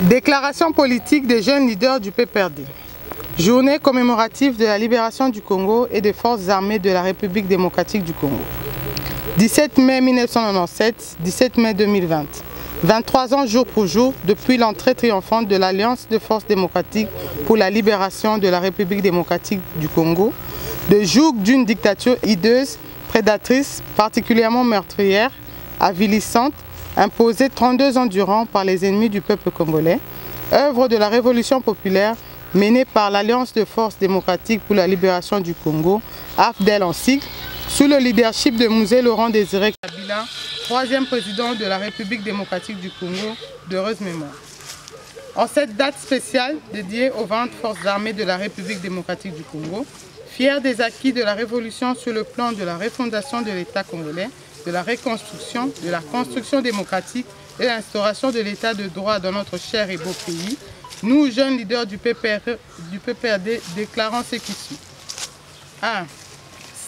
Déclaration politique des jeunes leaders du PPRD. Journée commémorative de la libération du Congo et des forces armées de la République démocratique du Congo. 17 mai 1997, 17 mai 2020. 23 ans jour pour jour depuis l'entrée triomphante de l'Alliance de forces démocratiques pour la libération de la République démocratique du Congo, de joug d'une dictature hideuse, prédatrice, particulièrement meurtrière, avilissante, imposée 32 ans durant par les ennemis du peuple congolais, œuvre de la révolution populaire menée par l'Alliance de forces démocratiques pour la libération du Congo, AFDEL en sigle, sous le leadership de Mzee Laurent Désiré Kabila, troisième président de la République démocratique du Congo, d'heureuse mémoire. En cette date spéciale dédiée aux 20 forces armées de la République démocratique du Congo, fiers des acquis de la révolution sur le plan de la refondation de l'État congolais, de la reconstruction, de la construction démocratique et l'instauration de l'État de droit dans notre cher et beau pays, nous, jeunes leaders du PPRD, déclarons ce qui suit. 1.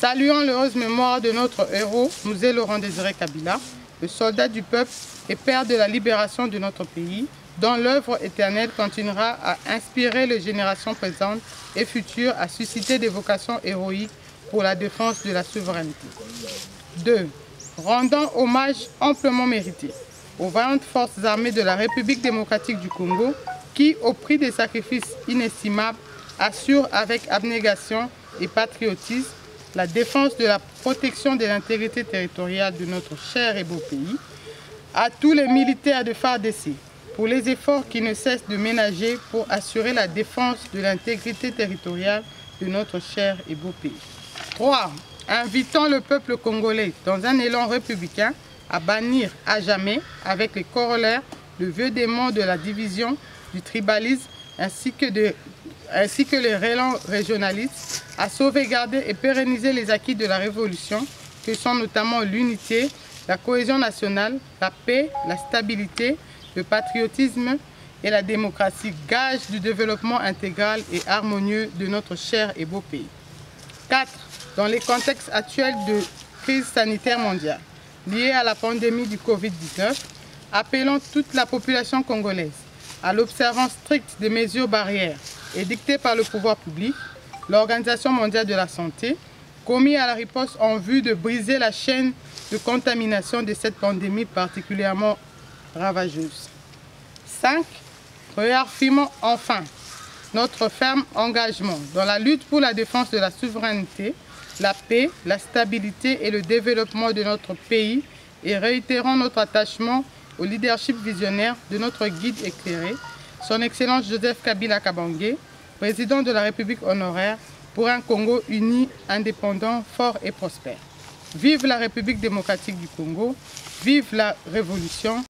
Saluons l'heureuse mémoire de notre héros, Mzee Laurent Désiré Kabila, le soldat du peuple et père de la libération de notre pays, dont l'œuvre éternelle continuera à inspirer les générations présentes et futures à susciter des vocations héroïques pour la défense de la souveraineté. 2. Rendons hommage amplement mérité aux 20 forces armées de la République démocratique du Congo qui, au prix des sacrifices inestimables, assurent avec abnégation et patriotisme la défense de la protection de l'intégrité territoriale de notre cher et beau pays, à tous les militaires de FARDC pour les efforts qui ne cessent de ménager pour assurer la défense de l'intégrité territoriale de notre cher et beau pays. 3. Invitons le peuple congolais dans un élan républicain à bannir à jamais, avec les corollaires, le vieux démon de la division, du tribalisme, ainsi que les relents régionalistes, à sauvegarder et pérenniser les acquis de la Révolution, que sont notamment l'unité, la cohésion nationale, la paix, la stabilité, le patriotisme et la démocratie, gage du développement intégral et harmonieux de notre cher et beau pays. 4. Dans les contextes actuels de crise sanitaire mondiale, liée à la pandémie du Covid-19, appelons toute la population congolaise à l'observance stricte des mesures barrières édictées par le pouvoir public, l'Organisation mondiale de la santé, commis à la riposte en vue de briser la chaîne de contamination de cette pandémie particulièrement ravageuse. 5. Réaffirmons enfin notre ferme engagement dans la lutte pour la défense de la souveraineté, la paix, la stabilité et le développement de notre pays et réitérons notre attachement au leadership visionnaire de notre guide éclairé, son Excellence Joseph Kabila Kabange, président de la République honoraire pour un Congo uni, indépendant, fort et prospère. Vive la République démocratique du Congo, vive la Révolution!